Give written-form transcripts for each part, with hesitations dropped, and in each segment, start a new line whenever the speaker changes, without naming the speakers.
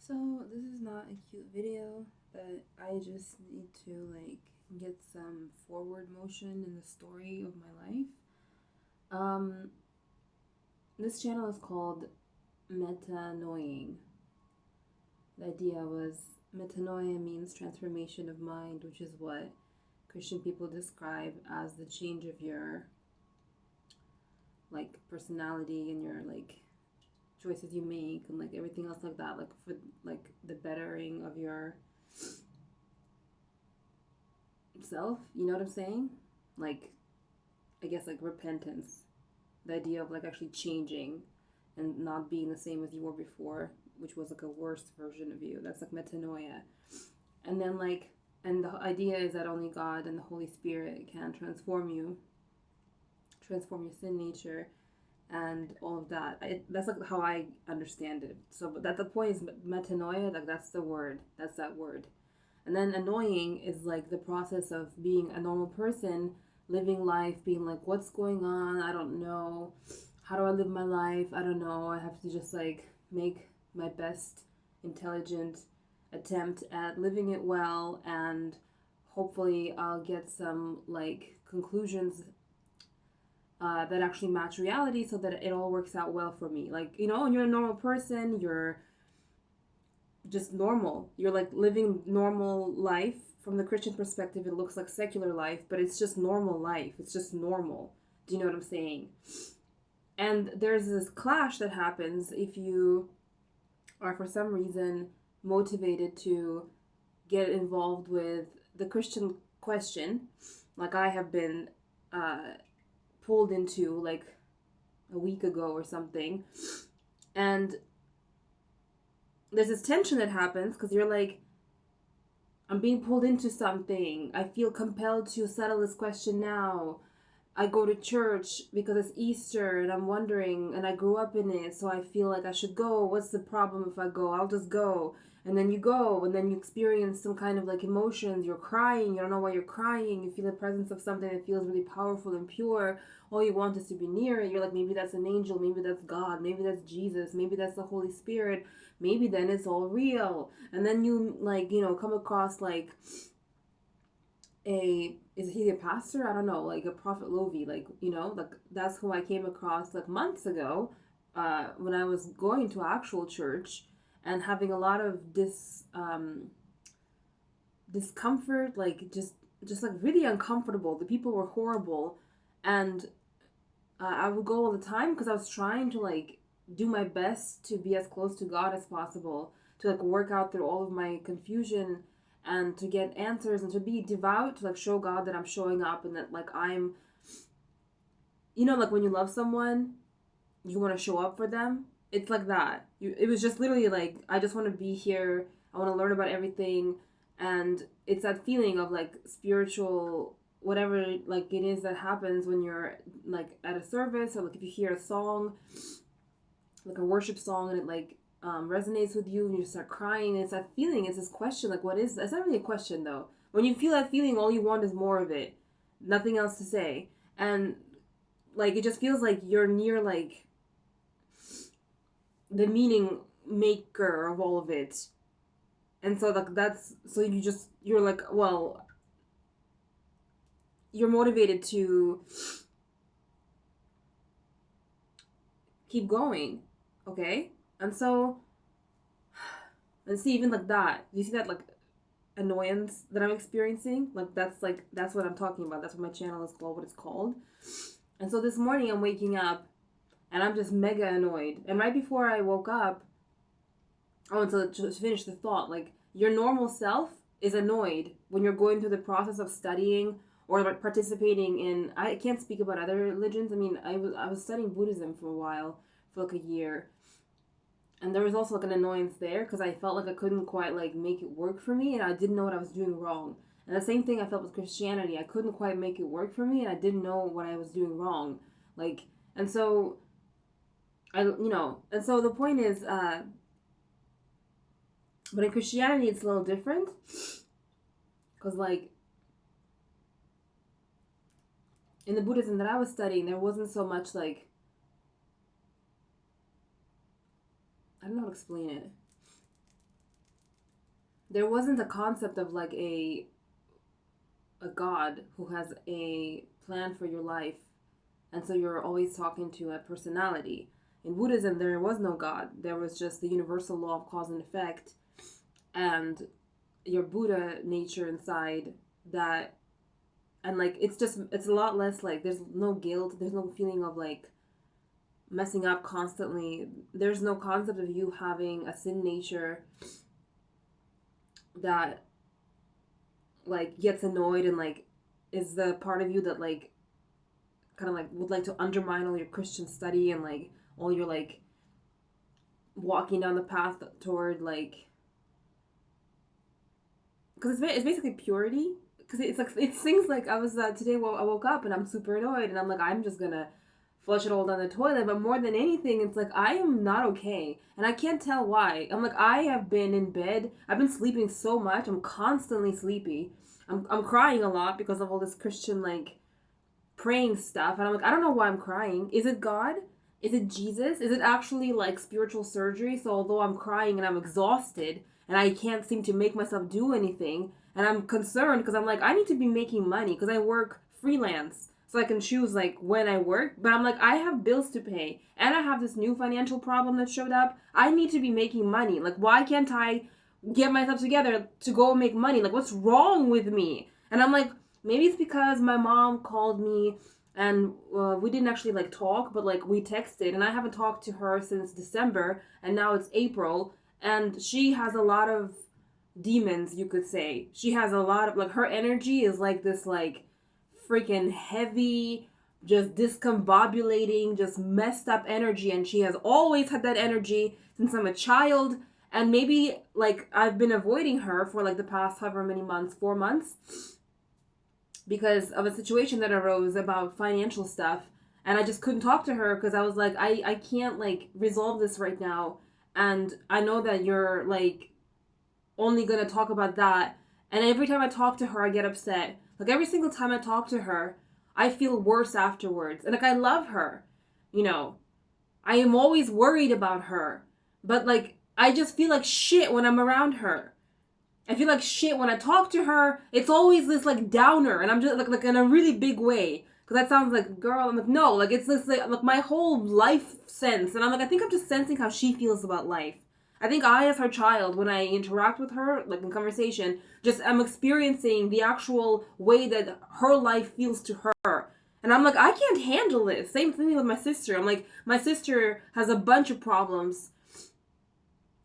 So this is not a cute video, but I just need to get some forward motion in the story of my life. Um, this channel is called Metanoing. The idea was metanoia means transformation of mind, which is what Christian people describe as the change of your personality and your choices you make and everything else like that, for the bettering of your self. You know what I'm saying? Like, I guess repentance, the idea of actually changing and not being the same as you were before, which was a worse version of you. That's metanoia. And then and the idea is that only God and the Holy Spirit can transform you, transform your sin nature, and all of that. That's how I understand it. So, but that the point is metanoia. That's the word. That's that word. And then annoying is the process of being a normal person, living life, being what's going on? I don't know. How do I live my life? I don't know. I have to just make my best intelligent attempt at living it well, and hopefully I'll get some conclusions that actually match reality so that it all works out well for me. When you're a normal person, you're just normal. You're living normal life. From the Christian perspective, it looks like secular life, but it's just normal life. It's just normal. Do you know what I'm saying? And there's this clash that happens if you are for some reason motivated to get involved with the Christian question, like I have been pulled into a week ago or something. And there's this tension that happens because you're I'm being pulled into something. I feel compelled to settle this question now. I go to church because it's Easter and I'm wondering, and I grew up in it, so I feel like I should go. What's the problem if I go? I'll just go. And then you go, and then you experience some kind of emotions. You're crying. You don't know why you're crying. You feel the presence of something that feels really powerful and pure. All you want is to be near it. You're maybe that's an angel. Maybe that's God. Maybe that's Jesus. Maybe that's the Holy Spirit. Maybe then it's all real. And then you come across is he a pastor? I don't know, a Prophet Lovi, that's who I came across months ago, when I was going to actual church and having a lot of discomfort, just really uncomfortable. The people were horrible, and I would go all the time because I was trying to do my best to be as close to God as possible, to work out through all of my confusion and to get answers and to be devout, to show God that I'm showing up and that I'm, when you love someone, you want to show up for them. It's like that. It was just literally I just want to be here. I want to learn about everything. And it's that feeling of spiritual, whatever it is that happens when you're at a service, or if you hear a song, a worship song, and it resonates with you and you start crying. It's that feeling. It's this question, what is, it's not really a question though. When you feel that feeling, all you want is more of it, nothing else to say. And it just feels like you're near the meaning maker of all of it. And so that's, so you're well, you're motivated to keep going, okay? And so, and see, even that, you see that annoyance that I'm experiencing? That's what I'm talking about. That's what my channel is called, what it's called. And so this morning I'm waking up and I'm just mega annoyed. And right before I woke up, I want to just finish the thought, your normal self is annoyed when you're going through the process of studying or participating in, I can't speak about other religions. I mean, I was studying Buddhism for a while, for a year. And there was also an annoyance there because I felt I couldn't quite make it work for me, and I didn't know what I was doing wrong. And the same thing I felt with Christianity. I couldn't quite make it work for me, and I didn't know what I was doing wrong. And so and so the point is, but in Christianity it's a little different, because in the Buddhism that I was studying, there wasn't so much I don't know how to explain it. there wasn't a concept of like a God who has a plan for your life, and so you're always talking to a personality. In Buddhism, there was no God. There was just the universal law of cause and effect, and your Buddha nature inside that. And like it's a lot less like there's no guilt, there's no feeling of like messing up constantly. There's no concept of you having a sin nature that like gets annoyed and like is the part of you that like kind of like would like to undermine all your Christian study and like all your like walking down the path toward like, because it's basically purity. Because it's like it's things like I was today. Well, I woke up and I'm super annoyed and I'm like I'm just gonna flush it all down the toilet. But more than anything, it's like I am not okay and I can't tell why. I'm like I have been in bed. I've been sleeping so much. I'm constantly sleepy. I'm crying a lot because of all this Christian like praying stuff, and I'm like I don't know why I'm crying. Is it God? Is it Jesus? Is it actually like spiritual surgery? So although I'm crying and I'm exhausted and I can't seem to make myself do anything, and I'm concerned because I'm like, I need to be making money because I work freelance. So I can choose like when I work. But I'm like, I have bills to pay. And I have this new financial problem that showed up. I need to be making money. Like, why can't I get myself together to go make money? Like, what's wrong with me? And I'm like, maybe it's because my mom called me and we didn't actually like talk, but like we texted. And I haven't talked to her since December. And now it's April. And she has a lot of demons, you could say. She has a lot of like her energy is like this like freaking heavy, just discombobulating, just messed up energy, and she has always had that energy since I'm a child. And maybe like I've been avoiding her for like the past however many months, 4 months, because of a situation that arose about financial stuff, and I just couldn't talk to her because I was like I can't like resolve this right now, and I know that you're like only gonna talk about that. And every time I talk to her I get upset. Like every single time I talk to her I feel worse afterwards. And like I love her, you know, I am always worried about her, but like I just feel like shit when I'm around her. I feel like shit when I talk to her. It's always this like downer, and I'm just like in a really big way, because that sounds like girl. I'm like no, like it's this like my whole life sense, and I'm like I think I'm just sensing how she feels about life. I think I, as her child, when I interact with her, like in conversation, just am experiencing the actual way that her life feels to her. And I'm like, I can't handle this. Same thing with my sister. I'm like, my sister has a bunch of problems.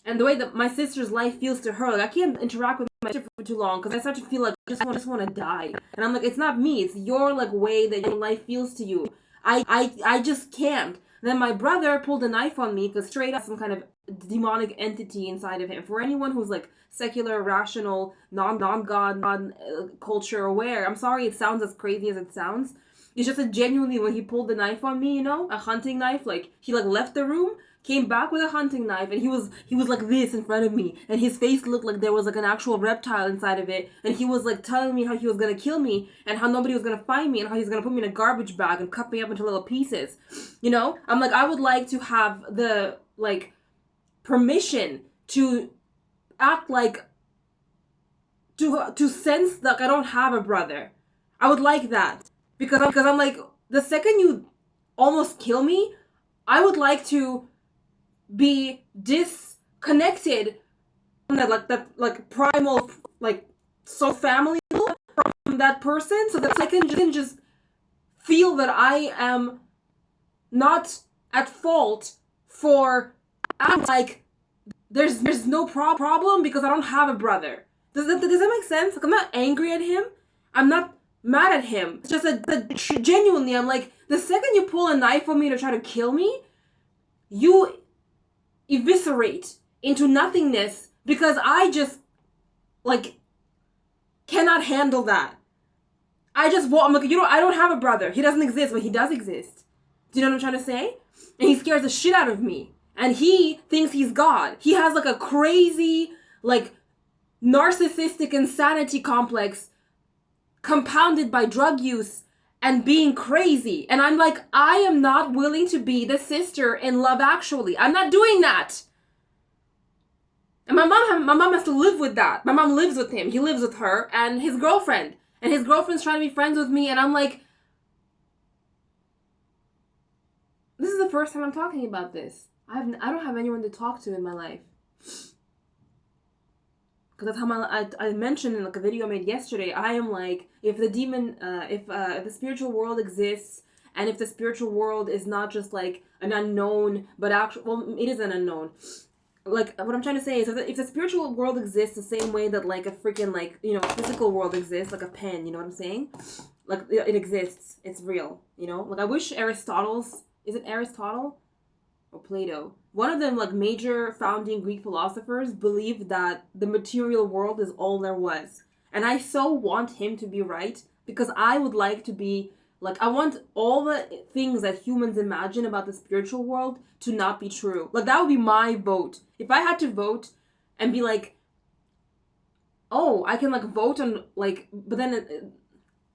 And the way that my sister's life feels to her, like I can't interact with my sister for too long because I start to feel like I just want to die. And I'm like, it's not me. It's your like way that your life feels to you. I just can't. Then my brother pulled a knife on me because straight up some kind of demonic entity inside of him. For anyone who's like secular, rational, non-God, non-culture aware, I'm sorry it sounds as crazy as it sounds. It's just that genuinely when he pulled the knife on me, you know, a hunting knife, like he like left the room, came back with a hunting knife, and he was like this in front of me, and his face looked like there was like an actual reptile inside of it, and he was like telling me how he was gonna kill me and how nobody was gonna find me and how he's gonna put me in a garbage bag and cut me up into little pieces. You know, I'm like I would like to have the like permission to act like to sense that I don't have a brother. I would like that because I'm like the second you almost kill me, I would like to be disconnected from that like primal like so family from that person, so that I can just feel that I am not at fault for acting like there's no problem because I don't have a brother. Does that make sense? Like I'm not angry at him. I'm not mad at him. It's just that genuinely I'm like the second you pull a knife on me to try to kill me, you eviscerate into nothingness because I just like cannot handle that. I'm like, you know, I don't have a brother. He doesn't exist, but he does exist. Do you know what I'm trying to say? And he scares the shit out of me. And he thinks he's God. He has like a crazy, like narcissistic insanity complex compounded by drug use and being crazy. And I'm like, I am not willing to be the sister in Love Actually. I'm not doing that. And my mom has to live with that. My mom lives with him. He lives with her and his girlfriend. And his girlfriend's trying to be friends with me. And I'm like, this is the first time I'm talking about this. I don't have anyone to talk to in my life. Because that's how I mentioned in like a video I made yesterday. I am like, if the demon, if the spiritual world exists, and if the spiritual world is not just like an unknown, but actually, well, it is an unknown. Like, what I'm trying to say is, if the spiritual world exists the same way that like a freaking like, you know, physical world exists, like a pen, you know what I'm saying? Like, it exists. It's real, you know? Like, I wish is it Aristotle? Or Plato? One of them, like, major founding Greek philosophers believed that the material world is all there was. And I so want him to be right, because I would like to be, like, I want all the things that humans imagine about the spiritual world to not be true. Like, that would be my vote. If I had to vote and be like, oh, I can, like, vote on, like, but then,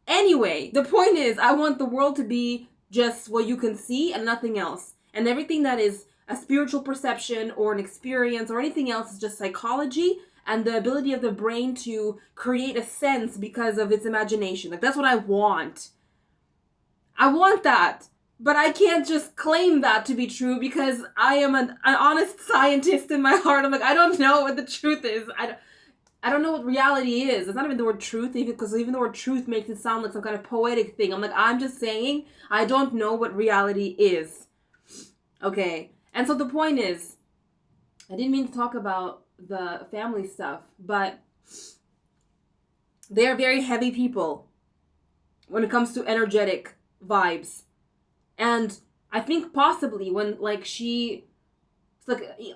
anyway, the point is, I want the world to be just what you can see and nothing else. And everything that is a spiritual perception or an experience or anything else is just psychology and the ability of the brain to create a sense because of its imagination. Like, that's what I want. I want that. But I can't just claim that to be true because I am an honest scientist in my heart. I'm like, I don't know what the truth is. I don't know what reality is. It's not even the word truth, because even the word truth makes it sound like some kind of poetic thing. I'm like, I'm just saying I don't know what reality is. Okay, and so the point is, I didn't mean to talk about the family stuff, but they're very heavy people when it comes to energetic vibes. And I think possibly when, like,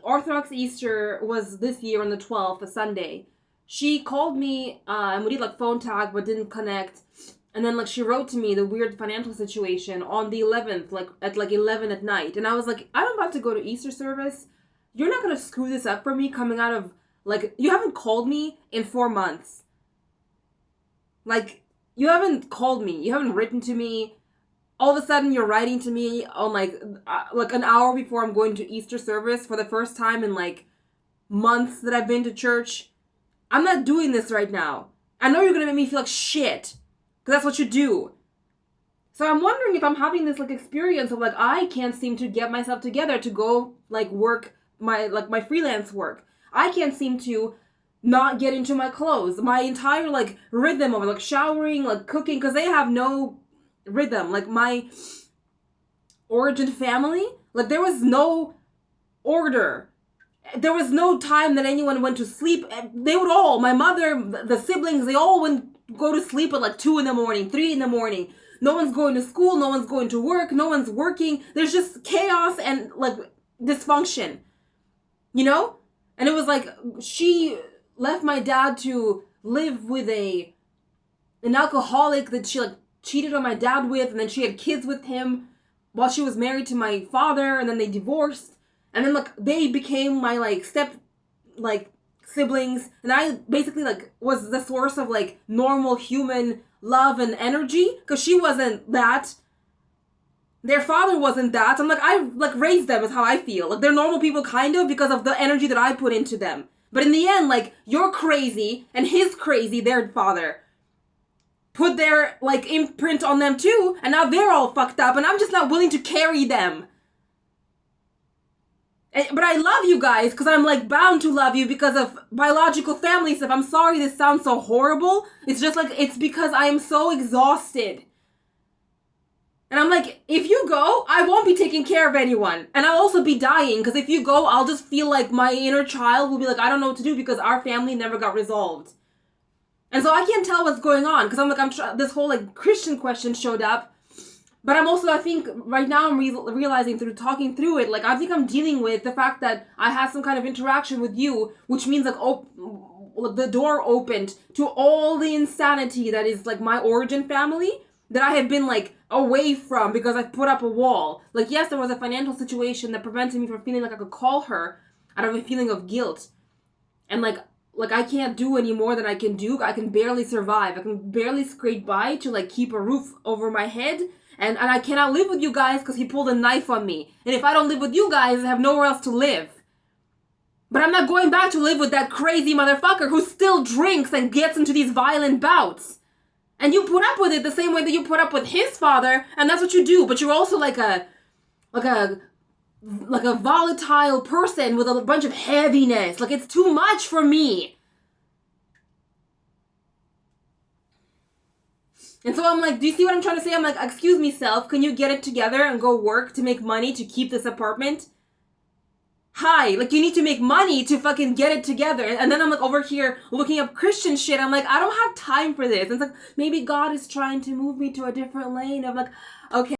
Orthodox Easter was this year on the 12th, a Sunday. She called me, and we did, like, phone tag, but didn't connect. And then, like, she wrote to me the weird financial situation on the 11th, like, at, like, 11 at night. And I was like, I'm about to go to Easter service. You're not going to screw this up for me coming out of, like, you haven't called me in 4 months. Like, you haven't called me. You haven't written to me. All of a sudden, you're writing to me on, like an hour before I'm going to Easter service for the first time in, like, months that I've been to church. I'm not doing this right now. I know you're going to make me feel like shit. Because that's what you do. So I'm wondering if I'm having this, like, experience of, like, I can't seem to get myself together to go, like, work my freelance work. I can't seem to not get into my clothes. My entire, like, rhythm of, like, showering, like, cooking, because they have no rhythm. Like, my origin family, like, there was no order. There was no time that anyone went to sleep. They would all, my mother, the siblings, they all went go to sleep at like 2 a.m, 3 a.m. No one's going to school, no one's going to work, no one's working. There's just chaos and, like, dysfunction, you know? And it was like, she left my dad to live with an alcoholic that she, like, cheated on my dad with, and then she had kids with him while she was married to my father, and then they divorced, and then, like, they became my, like, siblings, and I basically, like, was the source of, like, normal human love and energy, because she wasn't that. Their father wasn't that. I'm like, I, like, raised them is how I feel. Like, they're normal people, kind of, because of the energy that I put into them. But in the end, like, you're crazy, and his crazy, their father, put their, like, imprint on them too, and now they're all fucked up, and I'm just not willing to carry them. But I love you guys, because I'm, like, bound to love you because of biological family stuff. I'm sorry this sounds so horrible. It's just, like, it's because I am so exhausted. And I'm like, if you go, I won't be taking care of anyone. And I'll also be dying, because if you go, I'll just feel like my inner child will be like, I don't know what to do, because our family never got resolved. And so I can't tell what's going on, because I'm like, this whole, like, Christian question showed up. But I'm also, I think, right now I'm realizing through talking through it, like, I think I'm dealing with the fact that I had some kind of interaction with you, which means, like, the door opened to all the insanity that is, like, my origin family that I have been, like, away from because I've put up a wall. Like, yes, there was a financial situation that prevented me from feeling like I could call her out of a feeling of guilt. And, like, I can't do any more than I can do. I can barely survive. I can barely scrape by to, like, keep a roof over my head. And I cannot live with you guys because he pulled a knife on me. And if I don't live with you guys, I have nowhere else to live. But I'm not going back to live with that crazy motherfucker who still drinks and gets into these violent bouts. And you put up with it the same way that you put up with his father, and that's what you do. But you're also like a volatile person with a bunch of heaviness. Like, it's too much for me. And so I'm like, do you see what I'm trying to say? I'm like, excuse me, self, can you get it together and go work to make money to keep this apartment? Hi, like, you need to make money to fucking get it together. And then I'm like over here looking up Christian shit. I'm like, I don't have time for this. And it's like, maybe God is trying to move me to a different lane. I'm like, okay.